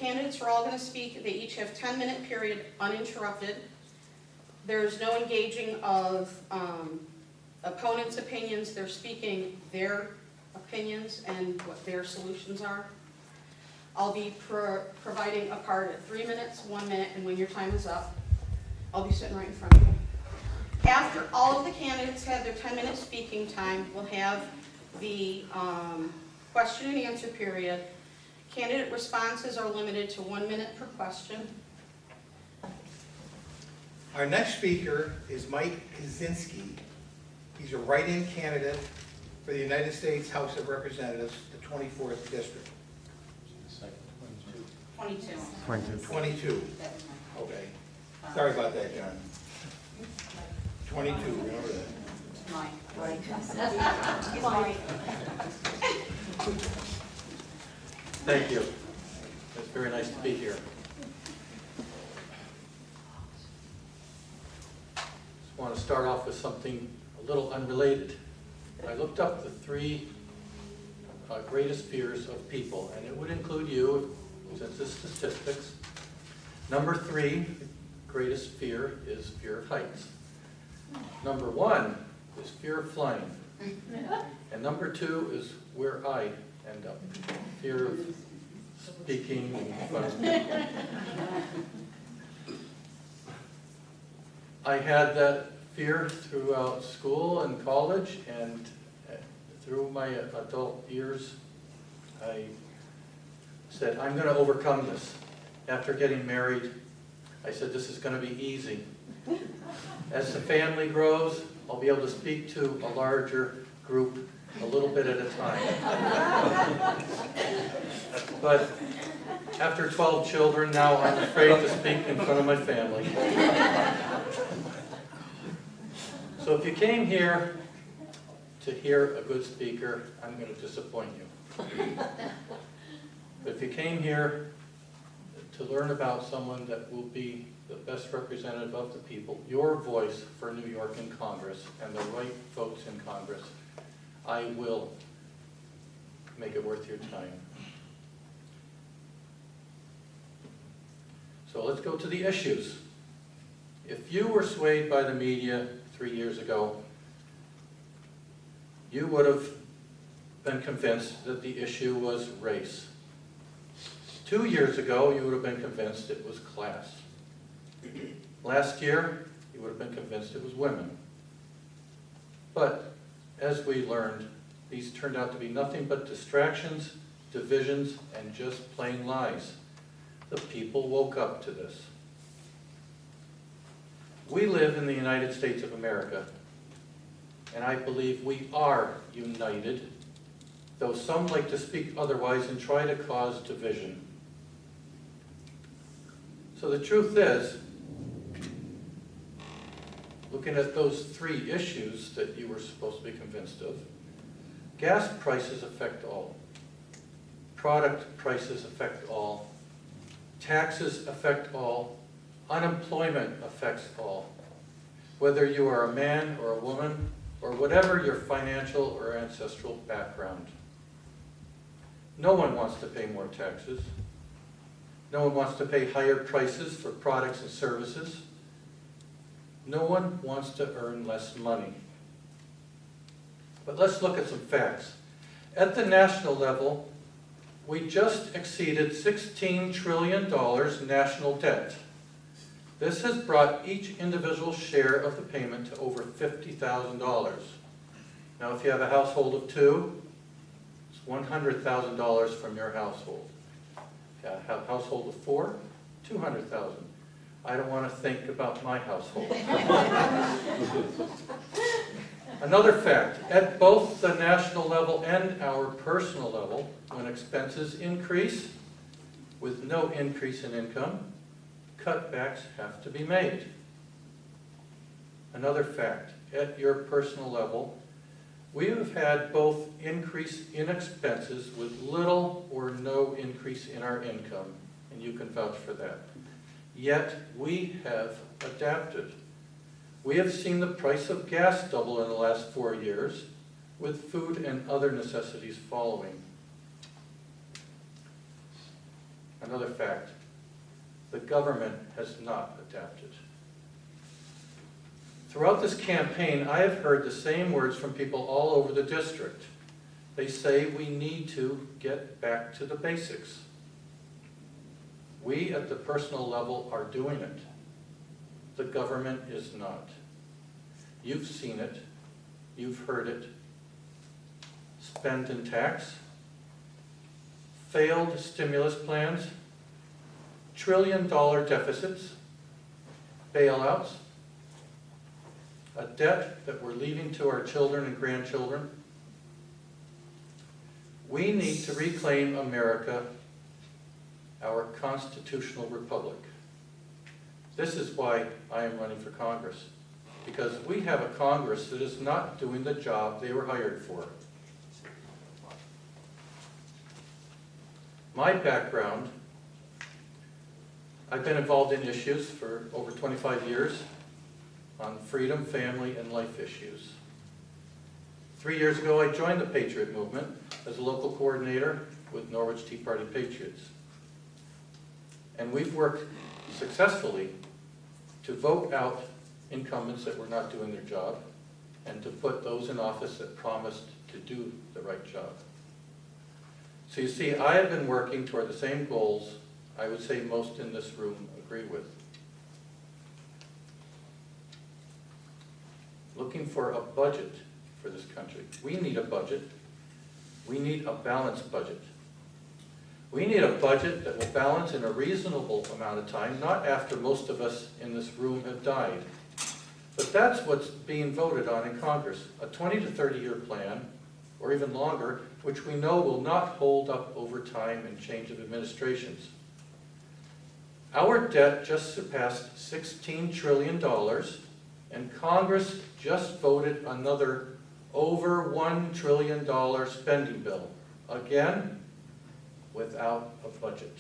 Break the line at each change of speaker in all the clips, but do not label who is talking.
candidates are all going to speak. They each have 10-minute period uninterrupted. There's no engaging of opponents' opinions. They're speaking their opinions and what their solutions are. I'll be providing a card at 3 minutes, 1 minute, and when your time is up, I'll be sitting right in front of you. After all of the candidates have their 10-minute speaking time, we'll have the question and answer period. Candidate responses are limited to 1 minute per question.
Our next speaker is Mike Kicinski. He's a write-in candidate for the United States House of Representatives, the 24th District.
22.
22. Okay. Sorry about that, John. 22, remember that.
Mike.
Thank you. It's very nice to be here. Just want to start off with something a little unrelated. I looked up the 3 greatest fears of people, and it would include you, since it's statistics. Number 3, greatest fear is fear of heights. Number 1 is fear of flying. And number 2 is where I end up. Fear of speaking in front of people. I had that fear throughout school and college, and through my adult years, I said, I'm going to overcome this. After getting married, I said, this is going to be easy. As the family grows, I'll be able to speak to a larger group a little bit at a time. But after 12 children, now I'm afraid to speak in front of my family. So if you came here to hear a good speaker, I'm going to disappoint you. But if you came here to learn about someone that will be the best representative of the people, your voice for New York in Congress, and the right folks in Congress, I will make it worth your time. So let's go to the issues. If you were swayed by the media 3 years ago, you would have been convinced that the issue was race. 2 years ago, you would have been convinced it was class. Last year, you would have been convinced it was women. But as we learned, these turned out to be nothing but distractions, divisions, and just plain lies. The people woke up to this. We live in the United States of America, and I believe we are united, though some like to speak otherwise and try to cause division. So the truth is, looking at those 3 issues that you were supposed to be convinced of, gas prices affect all. Product prices affect all. Taxes affect all. Unemployment affects all. Whether you are a man or a woman, or whatever your financial or ancestral background. No one wants to pay more taxes. No one wants to pay higher prices for products and services. No one wants to earn less money. But let's look at some facts. At the national level, we just exceeded $16 trillion national debt. This has brought each individual share of the payment to over $50,000. Now, if you have a household of 2, it's $100,000 from your household. If you have a household of 4, $200,000. I don't want to think about my household. Another fact, at both the national level and our personal level, when expenses increase with no increase in income, cutbacks have to be made. Another fact, at your personal level, we have had both increase in expenses with little or no increase in our income, and you can vouch for that. Yet we have adapted. We have seen the price of gas double in the last 4 years, with food and other necessities following. another fact. The government has not adapted. Throughout this campaign, I have heard the same words from people all over the district. They say we need to get back to the basics. We at the personal level are doing it. The government is not. You've seen it. You've heard it. Spend and tax. Failed stimulus plans. $1 trillion deficits. Bailouts. A debt that we're leaving to our children and grandchildren. We need to reclaim America, our constitutional republic. This is why I am running for Congress, because we have a Congress that is not doing the job they were hired for. My background, I've been involved in issues for over 25 years on freedom, family, and life issues. 3 years ago, I joined the Patriot Movement as a local coordinator with Norwich Tea Party Patriots. And we've worked successfully to vote out incumbents that were not doing their job and to put those in office that promised to do the right job. So you see, I have been working toward the same goals I would say most in this room agree with. Looking for a budget for this country. We need a budget. We need a balanced budget. We need a budget that will balance in a reasonable amount of time, not after most of us in this room have died. But that's what's being voted on in Congress, a 20 to 30-year plan, or even longer, which we know will not hold up over time and change of administrations. Our debt just surpassed $16 trillion, and Congress just voted another over $1 trillion spending bill, again, without a budget.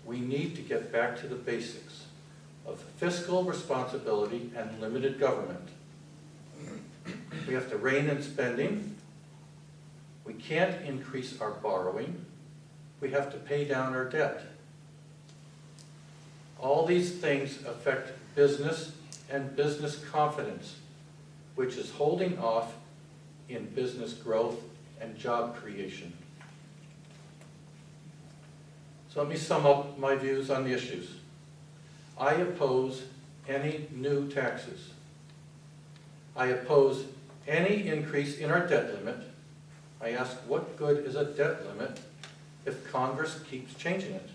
We need to get back to the basics of fiscal responsibility and limited government. We have to rein in spending. We can't increase our borrowing. We have to pay down our debt. All these things affect business and business confidence, which is holding off in business growth and job creation. So let me sum up my views on the issues. I oppose any new taxes. I oppose any increase in our debt limit. I ask, what good is a debt limit if Congress keeps changing it?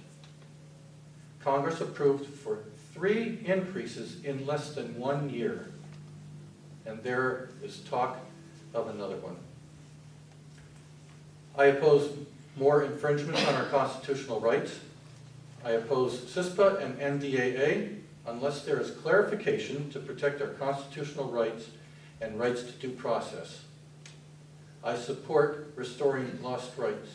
Congress approved for 3 increases in less than 1 year, and there is talk of another one. I oppose more infringements on our constitutional rights. I oppose CISPA and NDAA unless there is clarification to protect our constitutional rights and rights to due process. I support restoring lost rights.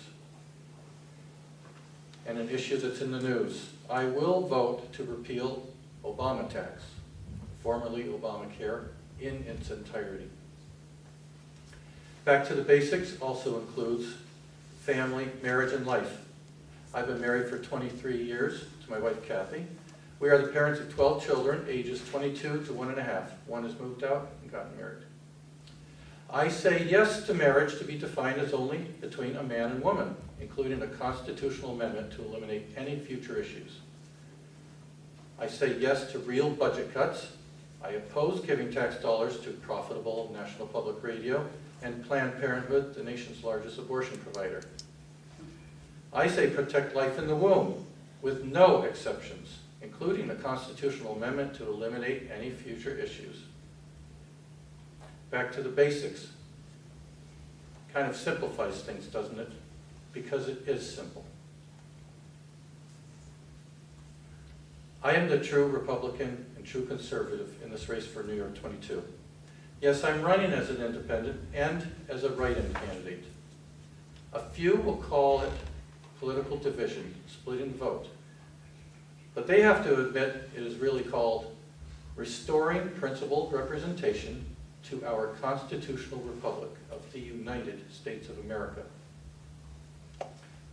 And an issue that's in the news, I will vote to repeal Obama tax, formerly Obamacare, in its entirety. Back to the basics also includes family, marriage, and life. I've been married for 23 years to my wife, Kathy. We are the parents of 12 children, ages 22 to 1.5. One has moved out and gotten married. I say yes to marriage to be defined as only between a man and woman, including a constitutional amendment to eliminate any future issues. I say yes to real budget cuts. I oppose giving tax dollars to profitable National Public Radio and Planned Parenthood, the nation's largest abortion provider. I say protect life in the womb with no exceptions, including a constitutional amendment to eliminate any future issues. Back to the basics. Kind of simplifies things, doesn't it? Because it is simple. I am the true Republican and true conservative in this race for New York 22. Yes, I'm running as an independent and as a write-in candidate. A few will call it political division, splitting the vote. But they have to admit it is really called restoring principled representation to our constitutional republic of the United States of America.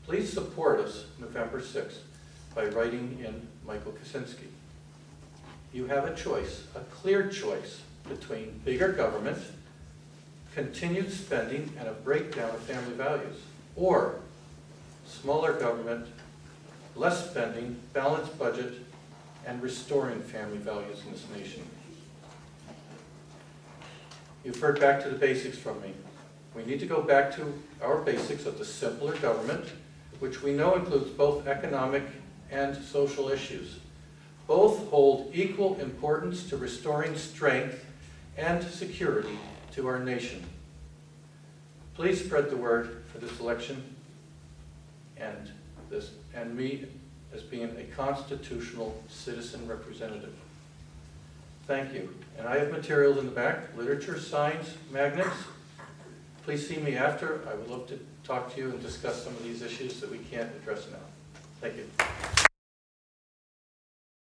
Please support us November 6th by writing in Michael Kicinski. You have a choice, a clear choice, between bigger government, continued spending, and a breakdown of family values, or smaller government, less spending, balanced budget, and restoring family values in this nation. You've heard back to the basics from me. We need to go back to our basics of the simpler government, which we know includes both economic and social issues. Both hold equal importance to restoring strength and security to our nation. Please spread the word for this election and me as being a constitutional citizen representative. Thank you. And I have materials in the back, literature, signs, magnets. Please see me after. I would love to talk to you and discuss some of these issues that we can't address now. Thank you.